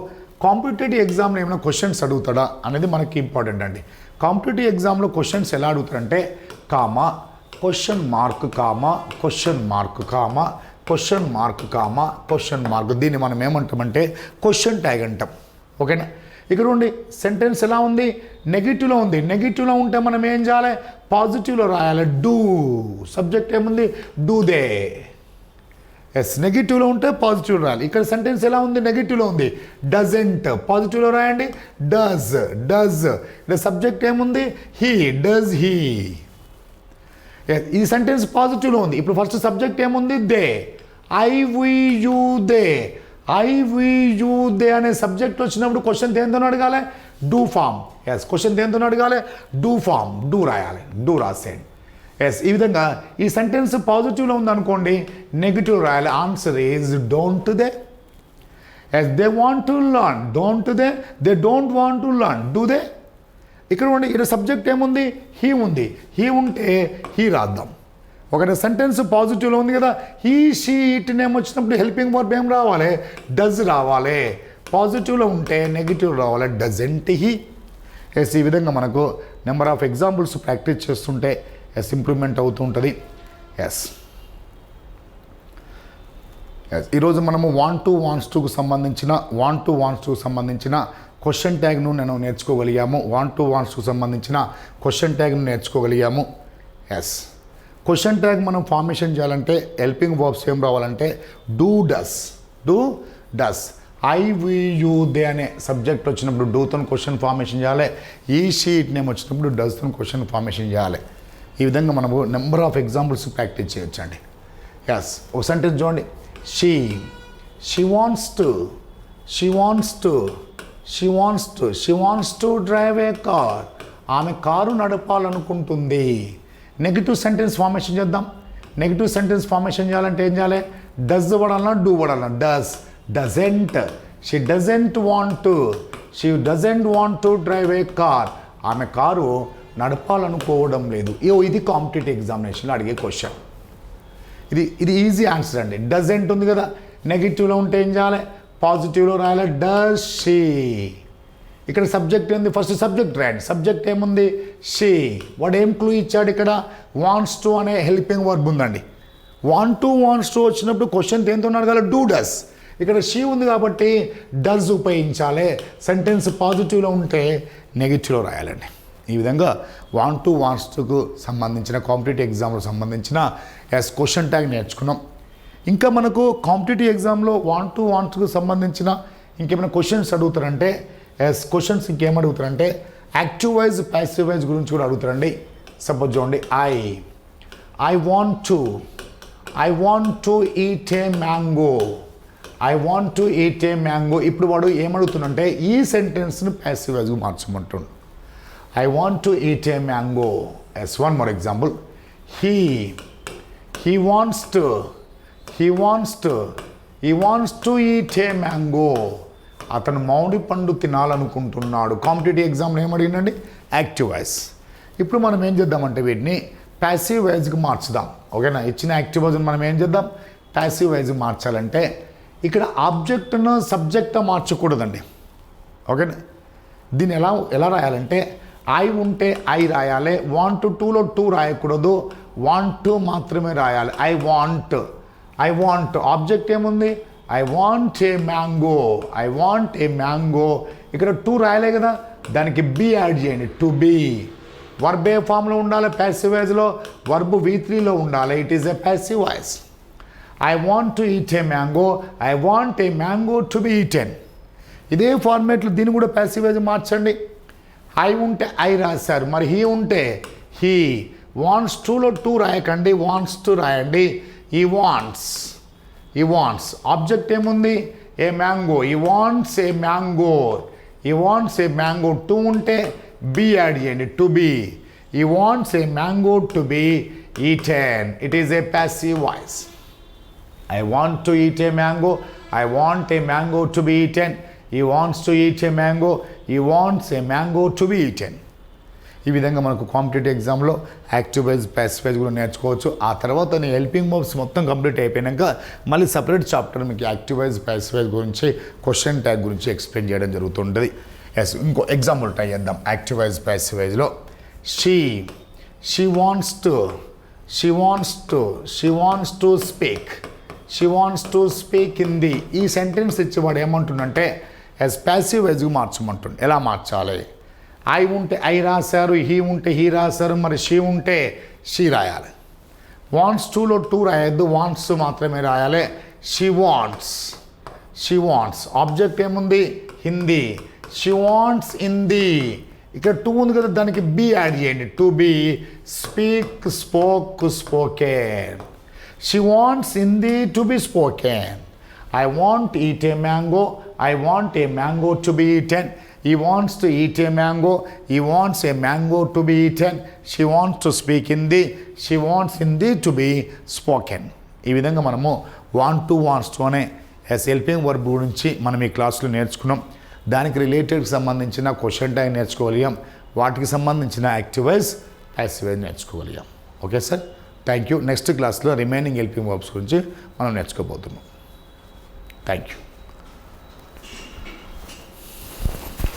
కాంపిటేటివ్ ఎగ్జామ్లో ఏమైనా క్వశ్చన్స్ అడుగుతాడా అనేది మనకి ఇంపార్టెంట్ అండి. కాంపిటేటివ్ ఎగ్జామ్లో క్వశ్చన్స్ ఎలా అడుగుతారంటే comma, question mark, comma, question mark, comma, question mark, comma, question mark. దీన్ని మనం ఏమంటామంటే క్వశ్చన్ ట్యాగ్ అంటాం. ఓకేనా? ఇక్కడ ఉండి సెంటెన్స్ ఎలా ఉంది? నెగిటివ్లో ఉంది. నెగిటివ్లో ఉంటే మనం ఏం చేయాలి? పాజిటివ్లో రాయాలి. డూ, సబ్జెక్ట్ ఏముంది? Do they. ఎస్, నెగిటివ్లో ఉంటే పాజిటివ్ రాయాలి. ఇక్కడ సెంటెన్స్ ఎలా ఉంది? నెగిటివ్లో ఉంది. డజెంట్, పాజిటివ్లో రాయండి. డజ్. ఇక్కడ సబ్జెక్ట్ ఏముంది? He, does he. ఈ సెంటెన్స్ పాజిటివ్లో ఉంది. ఇప్పుడు ఫస్ట్ సబ్జెక్ట్ ఏముంది? They. I we you they. I we you they అనే సబ్జెక్ట్ వచ్చినప్పుడు క్వశ్చన్ దేంతో అడగాలి? Do form. ఎస్, క్వశ్చన్ దేంతో అడగాలి? డూ ఫామ్, డూ రాయాలి. డూ రాసేయండి. ఎస్, ఈ విధంగా ఈ సెంటెన్స్ పాజిటివ్లో ఉందనుకోండి, నెగిటివ్ రాయాలి. Answer is don't they. Yes, they want to learn, don't they. They don't want to learn, do they. ఇక్కడ ఉండి ఇక్కడ సబ్జెక్ట్ ఏముంది? హీ ఉంది. హీ ఉంటే హీ రాద్దాం. ఒక సెంటెన్స్ పాజిటివ్లో ఉంది కదా, హీ, షీ, ఇట్ నేమ్ వచ్చినప్పుడు హెల్పింగ్ వర్బ్ ఏం రావాలి? డజ్ రావాలి. పాజిటివ్లో ఉంటే నెగిటివ్ రావాలి. Doesn't he. ఎస్, ఈ విధంగా మనకు నెంబర్ ఆఫ్ ఎగ్జాంపుల్స్ ప్రాక్టీస్ చేస్తుంటే ఎస్ ఇంప్రూవ్మెంట్ అవుతూ ఉంటుంది. ఎస్, ఈరోజు మనము వాంట్ టు, వాంట్స్ టుకు సంబంధించిన క్వశ్చన్ ట్యాగ్ను నేను నేర్చుకోగలిగాము. వాంట్ టు, వాంట్స్కు సంబంధించిన క్వశ్చన్ ట్యాగ్ను నేర్చుకోగలిగాము. ఎస్, క్వశ్చన్ ట్యాగ్ మనం ఫార్మేషన్ చేయాలంటే హెల్పింగ్ వర్బ్స్ ఏం రావాలంటే do does. I we you they అనే సబ్జెక్ట్ వచ్చినప్పుడు డూతో క్వశ్చన్ ఫార్మేషన్ చేయాలి. ఈ షీట్ నేమ్ వచ్చినప్పుడు డస్తో క్వశ్చన్ ఫార్మేషన్ చేయాలి. ఈ విధంగా మనము నెంబర్ ఆఫ్ ఎగ్జాంపుల్స్ ప్రాక్టీస్ చేయొచ్చండి. ఎస్, ఒక సెంటెన్స్ చూడండి. She wants to drive a car. ఆమె కారు నడపాలనుకుంటుంది. నెగిటివ్ సెంటెన్స్ ఫార్మేషన్ చేద్దాం. నెగిటివ్ సెంటెన్స్ ఫార్మేషన్ చేయాలంటే ఏం చేయాలి? డస్ వాడాలన్నా, డూ వాడాలన్నా. Doesn't. She doesn't want to drive a car. ఆమె కారు నడపాలనుకోవడం లేదు. ఇది కాంపిటేటివ్ ఎగ్జామినేషన్లో అడిగే క్వశ్చన్. ఇది ఈజీ ఆన్సర్ అండి. డజెంట్ ఉంది కదా, నెగిటివ్లో ఉంటే ఏం చేయాలి? పాజిటివ్లో రాయాలి డస్ షీ. ఇక్కడ సబ్జెక్ట్ ఏంది, ఫస్ట్ సబ్జెక్ట్ రాయండి. సబ్జెక్ట్ ఏముంది, షీ. వాడు ఏం క్లూ ఇచ్చాడు, ఇక్కడ వాంట్స్ టు అనే హెల్పింగ్ వర్బ్ ఉందండి. వాంట్స్ టు వచ్చినప్పుడు క్వశ్చన్ దేంతో అడగాలి, డూ డస్. ఇక్కడ షీ ఉంది కాబట్టి డస్ ఉపయోగించాలి. సెంటెన్స్ పాజిటివ్లో ఉంటే నెగిటివ్లో రాయాలండి. ఈ విధంగా వాంట్స్ టుకు సంబంధించిన కాంపిటేటివ్ ఎగ్జామ్లో సంబంధించిన క్వశ్చన్ ట్యాగ్ నేర్చుకున్నాం. ఇంకా మనకు కాంపిటేటివ్ ఎగ్జామ్లో వాంట్స్కు సంబంధించిన ఇంకేమైనా క్వశ్చన్స్ అడుగుతారంటే క్వశ్చన్స్ ఇంకేం అడుగుతారంటే యాక్టివ్ వైజ్ ప్యాసివ్ వైజ్ గురించి కూడా అడుగుతారండి. సపోజ్ చూడండి, I want to eat a mango. ఇప్పుడు వాడు ఏమడుగుతుందంటే ఈ సెంటెన్స్ని ప్యాసివ్ వైజ్గా మార్చమంటుండు. I want to eat a mango. As one more example, he wants to eat a mango. అతను మామిడి పండు తినాలనుకుంటున్నాడు. కాంపిటేటివ్ ఎగ్జామ్లో ఏమడిగినండి, యాక్టివ్ వాయిస్. ఇప్పుడు మనం ఏం చేద్దామంటే వీటిని ప్యాసివ్ వాయిస్కి మార్చుదాం. ఓకేనా, ఇచ్చిన యాక్టివ్ వాయిస్ని మనం ఏం చేద్దాం, ప్యాసివ్ వాయిస్కి మార్చాలంటే ఇక్కడ ఆబ్జెక్ట్ను సబ్జెక్ట్ మార్చకూడదండి. ఓకేనా, దీన్ని ఎలా రాయాలంటే ఐ ఉంటే ఐ రాయాలి, వాంట్ టూలో టూ రాయకూడదు, వాంట్ మాత్రమే రాయాలి. ఐ వాంట్ ఆబ్జెక్ట్ ఏముంది, ఐ వాంట్ ఏ మ్యాంగో. ఇక్కడ టూ రాయలే కదా, దానికి బి యాడ్ చేయండి, టు బి. వర్బ్ ఏ ఫామ్లో ఉండాలి, ప్యాసివ్ వాయిస్లో. వర్బ్ V3లో ఉండాలి. It is a passive voice. I want to eat a mango, I want a mango to be eaten. ఇదే ఫార్మేట్లో దీన్ని కూడా ప్యాసివ్ వాయిస్ మార్చండి. ఐ ఉంటే ఐ రాశారు, మరి హీ ఉంటే హీ. వాంట్స్ టూలో టూ రాయకండి, వాంట్స్ టు రాయండి. ఈ వాంట్స్ ఆబ్జెక్ట్ ఏముంది, a mango. He wants a mango. To ఉంటే బి యాడ్ చేయండి, to be. He wants a mango to be eaten. It is a passive voice. I want to eat a mango, I want a mango to be eaten. He wants to eat a mango. He wants a mango to be eaten. ఈ విధంగా మనకు కాంపిటేటివ్ ఎగ్జామ్లో యాక్టివ్ వైజ్ ప్యాసివ్ వైజ్ కూడా నేర్చుకోవచ్చు. ఆ తర్వాత నీ హెల్పింగ్ వర్బ్స్ మొత్తం కంప్లీట్ అయిపోయాక మళ్ళీ సపరేట్ చాప్టర్ మీకు యాక్టివ్ వైజ్ ప్యాసివ్ వైజ్ గురించి క్వశ్చన్ ట్యాగ్ గురించి ఎక్స్ప్లెయిన్ చేయడం జరుగుతుంటుంది. ఇంకో ఎగ్జాంపుల్ ట్రై చేద్దాం. యాక్టివ్ వైజ్ ప్యాసివ్ వైజ్లో she wants to speak Hindi. ఈ సెంటెన్స్ ఇచ్చేవాడు ఏమంటుండంటే ప్యాసివ్ వైజ్గా మార్చమంటుండు. ఎలా మార్చాలి, ఐ ఉంటే ఐ రాశారు, హీ ఉంటే హీ రాశారు, మరి షీ ఉంటే షీ రాయాలి. వాంట్స్ టూలో టూ రాయద్దు, వాంట్స్ మాత్రమే రాయాలి. షీ వాంట్స్ ఆబ్జెక్ట్ ఏముంది, హిందీ. She wants Hindi. ఇక్కడ టూ ఉంది కదా, దానికి బి యాడ్ చేయండి, to B. Spoken. She wants Hindi to be spoken. I want to eat a mango. I want a mango to be eaten. He wants to eat a mango. He wants a mango to be eaten. She wants to speak Hindi. She wants Hindi to be spoken. ఈ విధంగా మనము వాంట్స్ టు అనే హెల్పింగ్ వర్బ్ గురించి మనం ఈ క్లాస్లో నేర్చుకున్నాం. దానికి రిలేటెడ్ సంబంధించిన క్వశ్చన్ ట్యాగ్ నేర్చుకోగలిగాం. వాటికి సంబంధించిన యాక్టివ్ వైజ్ ప్యాసివ్ వైజ్ నేర్చుకోగలిగాం. Okay sir, thank you. Next క్లాస్లో రిమైనింగ్ హెల్పింగ్ వర్బ్స్ గురించి మనం నేర్చుకోబోతున్నాం. Thank you.